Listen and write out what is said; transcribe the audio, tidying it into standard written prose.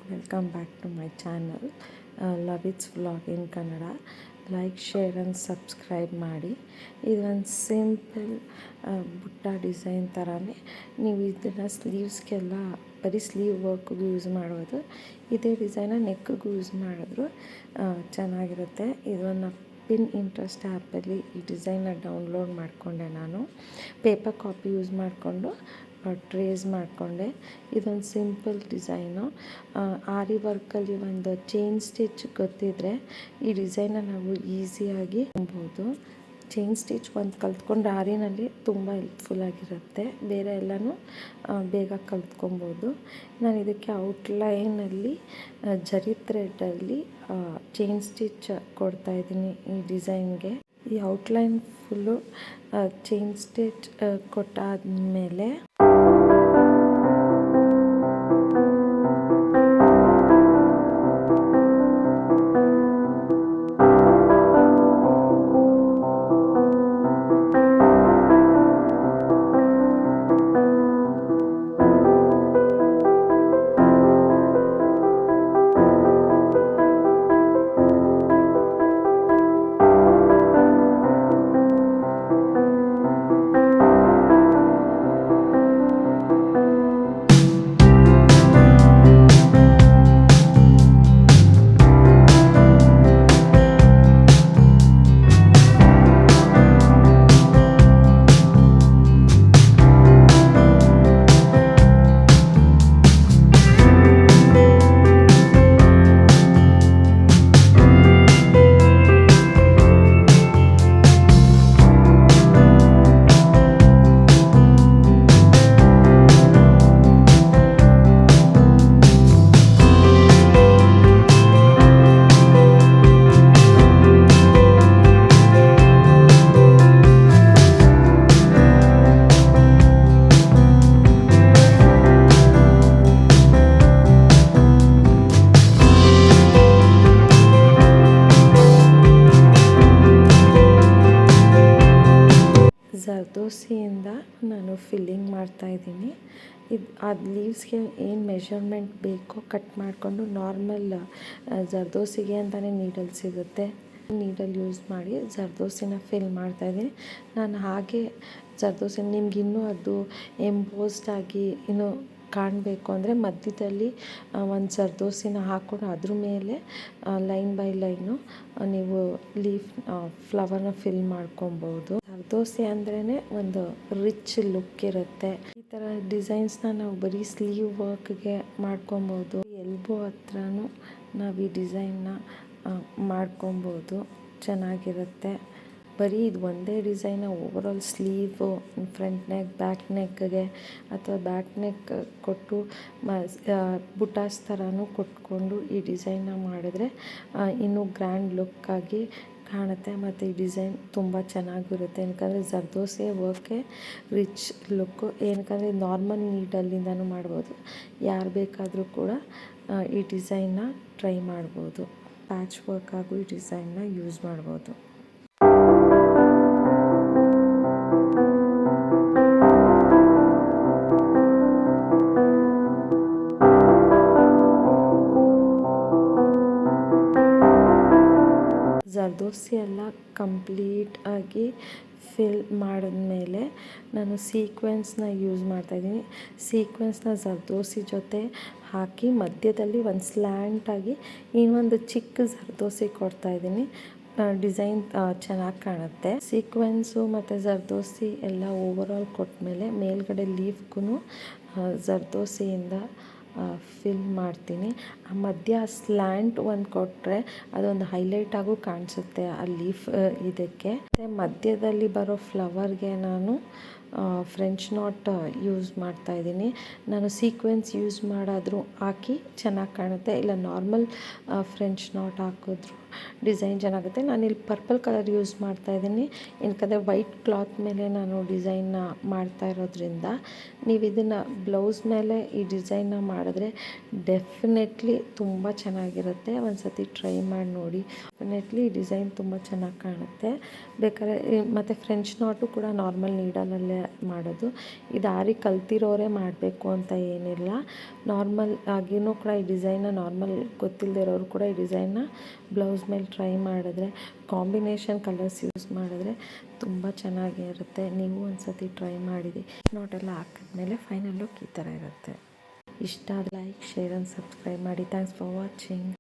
Welcome back to my channel love it's vlog in Kannada. Like, share and subscribe ಮಾಡಿ. ಇದೊಂದು simple ಬುಟ್ಟ design ಥರನೇ ನೀವು ಇದನ್ನು ಸ್ಲೀವ್ಸ್ಗೆಲ್ಲ ಬರೀ ಸ್ಲೀವ್ ವರ್ಕ್ಗೂ ಯೂಸ್ ಮಾಡ್ಬೋದು. ಇದೇ ಡಿಸೈನ ನೆಕ್ಗೂ ಯೂಸ್ ಮಾಡಿದ್ರು ಚೆನ್ನಾಗಿರುತ್ತೆ. ಇದನ್ನು ಪಿನ್ ಇಂಟ್ರೆಸ್ಟ್ ಆ್ಯಪಲ್ಲಿ ಈ ಡಿಸೈನ್ನ ಡೌನ್ಲೋಡ್ ಮಾಡಿಕೊಂಡೆ. ನಾನು ಪೇಪರ್ ಕಾಪಿ ಯೂಸ್ ಮಾಡಿಕೊಂಡು ಟ್ರೇಸ್ ಮಾಡಿಕೊಂಡೆ. ಇದೊಂದು ಸಿಂಪಲ್ ಡಿಸೈನು. ಆರಿ ವರ್ಕಲ್ಲಿ ಒಂದು ಚೈನ್ ಸ್ಟಿಚ್ ಗೊತ್ತಿದ್ದರೆ ಈ ಡಿಸೈನ ನಾವು ಈಸಿಯಾಗಿ ಮಾಡ್ಬೋದು. ಚೈನ್ ಸ್ಟಿಚ್ ಒಂದು ಕಲ್ತ್ಕೊಂಡ್ರೆ ಆರಿನಲ್ಲಿ ತುಂಬ ಹೆಲ್ಪ್ಫುಲ್ಲಾಗಿರುತ್ತೆ. ಬೇರೆ ಎಲ್ಲನೂ ಬೇಗ ಕಲ್ತ್ಕೊಬೋದು. ನಾನು ಇದಕ್ಕೆ ಔಟ್ಲೈನಲ್ಲಿ ಜರಿ ಥ್ರೆಡ್ಡಲ್ಲಿ ಚೈನ್ ಸ್ಟಿಚ್ ಕೊಡ್ತಾಯಿದ್ದೀನಿ ಈ ಡಿಸೈನ್ಗೆ. ಈ ಔಟ್ಲೈನ್ ಫುಲ್ಲು ಚೈನ್ ಸ್ಟಿಚ್ ಕೊಟ್ಟಾದಮೇಲೆ ಜರ್ದೋಸಿಯಿಂದ ನಾನು ಫಿಲ್ಲಿಂಗ್ ಮಾಡ್ತಾಯಿದ್ದೀನಿ. ಅದು ಲೀವ್ಸ್ಗೆ ಏನು ಮೆಷರ್ಮೆಂಟ್ ಬೇಕೋ ಕಟ್ ಮಾಡಿಕೊಂಡು ನಾರ್ಮಲ್ ಜರ್ದೋಸಿಗೆ ಅಂತಲೇ ನೀಡಲ್ ಸಿಗುತ್ತೆ, ನೀಡಲ್ ಯೂಸ್ ಮಾಡಿ ಜರ್ದೋಸಿನ ಫಿಲ್ ಮಾಡ್ತಾಯಿದ್ದೀನಿ. ನಾನು ಹಾಗೆ ಜರ್ದೋಸಿ ನಿಮ್ಗೆ ಇನ್ನೂ ಅದು ಎಂಬೋಸ್ಡ್ ಆಗಿ ಇನ್ನೂ ಕಾಣಬೇಕು ಅಂದರೆ ಮಧ್ಯದಲ್ಲಿ ಒಂದು ಜರ್ದೋಸಿನ ಹಾಕ್ಕೊಂಡು ಅದ್ರ ಮೇಲೆ ಲೈನ್ ಬೈ ಲೈನು ನೀವು ಲೀಫ್ ಫ್ಲವರ್ನ ಫಿಲ್ ಮಾಡ್ಕೊಬೋದು. ಜರ್ದೋಸಿ ಅಂದ್ರೇ ಒಂದು ರಿಚ್ ಲುಕ್ ಇರುತ್ತೆ. ಈ ಥರ ಡಿಸೈನ್ಸ್ನ ನಾವು ಬರೀ ಸ್ಲೀವ್ ವರ್ಕ್ಗೆ ಮಾಡ್ಕೊಬೋದು. ಎಲ್ಬೋ ಹತ್ರನೂ ನಾವು ಈ ಡಿಸೈನ್ನ ಮಾಡ್ಕೊಬೋದು, ಚೆನ್ನಾಗಿರುತ್ತೆ. ಬರೀ ಇದು ಒಂದೇ design overall sleeve, front neck, back ನೆಕ್ಗೆ ಅಥವಾ ಬ್ಯಾಕ್ ನೆಕ್ ಕೊಟ್ಟು ಬುಟಾಸ್ ಥರನೂ ಕೊಟ್ಕೊಂಡು ಈ ಡಿಸೈನ್ನ ಮಾಡಿದ್ರೆ ಇನ್ನೂ ಗ್ರ್ಯಾಂಡ್ ಲುಕ್ಕಾಗಿ ಕಾಣುತ್ತೆ. ಮತ್ತು ಈ ಡಿಸೈನ್ ತುಂಬ ಚೆನ್ನಾಗಿರುತ್ತೆ. ಏನಕ್ಕಂದರೆ ಜರ್ದೋಸಿ ವರ್ಕೆ ರಿಚ್ ಲುಕ್ಕು. ಏನಕ್ಕಂದರೆ ನಾರ್ಮಲ್ ನೀಡಲ್ಲಿಂದನೂ ಮಾಡ್ಬೋದು. ಯಾರು ಬೇಕಾದರೂ ಕೂಡ ಈ ಡಿಸೈನ್ನ ಟ್ರೈ ಮಾಡ್ಬೋದು. ಪ್ಯಾಚ್ ವರ್ಕಾಗೂ ಈ ಡಿಸೈನ್ನ ಯೂಸ್ ಮಾಡ್ಬೋದು. ಜರ್ದೋಸಿ ಎಲ್ಲ ಕಂಪ್ಲೀಟ್ ಆಗಿ ಫಿಲ್ ಮಾಡಿದ್ಮೇಲೆ ನಾನು ಸೀಕ್ವೆನ್ಸ್ನ ಯೂಸ್ ಮಾಡ್ತಾಯಿದ್ದೀನಿ. ಸೀಕ್ವೆನ್ಸ್ನ ಜರ್ದೋಸಿ ಜೊತೆ ಹಾಕಿ ಮಧ್ಯದಲ್ಲಿ ಒಂದು ಸ್ಲ್ಯಾಂಟಾಗಿ ಇನ್ನೊಂದು ಚಿಕ್ಕ ಜರ್ದೋಸಿ ಕೊಡ್ತಾಯಿದ್ದೀನಿ. ಡಿಸೈನ್ ಚೆನ್ನಾಗಿ ಕಾಣುತ್ತೆ. ಸೀಕ್ವೆನ್ಸು ಮತ್ತು ಜರ್ದೋಸಿ ಎಲ್ಲ ಓವರಾಲ್ ಕೊಟ್ಟಮೇಲೆ ಮೇಲ್ಗಡೆ ಲೀಫ್ಗೂ ಜರ್ದೋಸಿಯಿಂದ ಫಿಲ್ ಮಾಡ್ತೀನಿ. ಆ ಮಧ್ಯ ಸ್ಲ್ಯಾಂಟ್ ಒಂದು ಕೊಟ್ಟರೆ ಅದೊಂದು ಹೈಲೈಟಾಗೂ ಕಾಣಿಸುತ್ತೆ ಆ ಲೀಫ್ ಇದಕ್ಕೆ. ಮತ್ತು ಮಧ್ಯದಲ್ಲಿ ಬರೋ ಫ್ಲವರ್ಗೆ ನಾನು ಫ್ರೆಂಚ್ ನಾಟ್ ಯೂಸ್ ಮಾಡ್ತಾಯಿದ್ದೀನಿ. ನಾನು ಸೀಕ್ವೆನ್ಸ್ ಯೂಸ್ ಮಾಡಾದರೂ ಹಾಕಿ ಚೆನ್ನಾಗಿ ಕಾಣುತ್ತೆ, ಇಲ್ಲ ನಾರ್ಮಲ್ ಫ್ರೆಂಚ್ ನಾಟ್ ಹಾಕಿದ್ರು ಡಿಸೈನ್ ಚೆನ್ನಾಗುತ್ತೆ. ನಾನಿಲ್ಲಿ ಪರ್ಪಲ್ ಕಲರ್ ಯೂಸ್ ಮಾಡ್ತಾಯಿದ್ದೀನಿ. ಏನಕ್ಕಂದರೆ ವೈಟ್ ಕ್ಲಾತ್ ಮೇಲೆ ನಾನು ಡಿಸೈನ್ನ ಮಾಡ್ತಾ ಇರೋದ್ರಿಂದ ನೀವು ಇದನ್ನು ಬ್ಲೌಸ್ ಮೇಲೆ ಈ ಡಿಸೈನ್ನ ಮಾಡಿದ್ರೆ ಡೆಫಿನೆಟ್ಲಿ ತುಂಬ ಚೆನ್ನಾಗಿರುತ್ತೆ. ಒಂದು ಸತಿ ಟ್ರೈ ಮಾಡಿ ನೋಡಿ. ಡೆಫಿನೆಟ್ಲಿ ಈ ಡಿಸೈನ್ ತುಂಬ ಚೆನ್ನಾಗಿ ಕಾಣುತ್ತೆ. ಬೇಕಾದ್ರೆ ಮತ್ತು ಫ್ರೆಂಚ್ ನಾಟು ಕೂಡ ನಾರ್ಮಲ್ ನೀಡಲಲ್ಲೇ ಮಾಡೋದು. ಇದು ಆರಿ ಕಲ್ತಿರೋರೇ ಮಾಡಬೇಕು ಅಂತ ಏನಿಲ್ಲ. ನಾರ್ಮಲ್ ಆಗಿಯೂ ಕೂಡ ಈ ಡಿಸೈನ್ನ ನಾರ್ಮಲ್ ಗೊತ್ತಿಲ್ಲದೆ ಇರೋರು ಕೂಡ ಈ ಡಿಸೈನ್ನ ಬ್ಲೌಸ್ ಮೇಲೆ ಟ್ರೈ ಮಾಡಿದ್ರೆ, ಕಾಂಬಿನೇಷನ್ ಕಲರ್ಸ್ ಯೂಸ್ ಮಾಡಿದ್ರೆ ತುಂಬ ಚೆನ್ನಾಗೇ ಇರುತ್ತೆ. ನೀವು ಒಂದು ಸತಿ ಟ್ರೈ ಮಾಡಿರಿ. ನೋಟೆಲ್ಲ ಹಾಕಿದ್ಮೇಲೆ ಫೈನಲ್ ಲುಕ್ ಈ ಥರ ಇರುತ್ತೆ. ಇಷ್ಟ ಆದರೆ ಲೈಕ್, ಶೇರ್ ಆ್ಯಂಡ್ ಸಬ್ಸ್ಕ್ರೈಬ್ ಮಾಡಿ. Thanks for watching.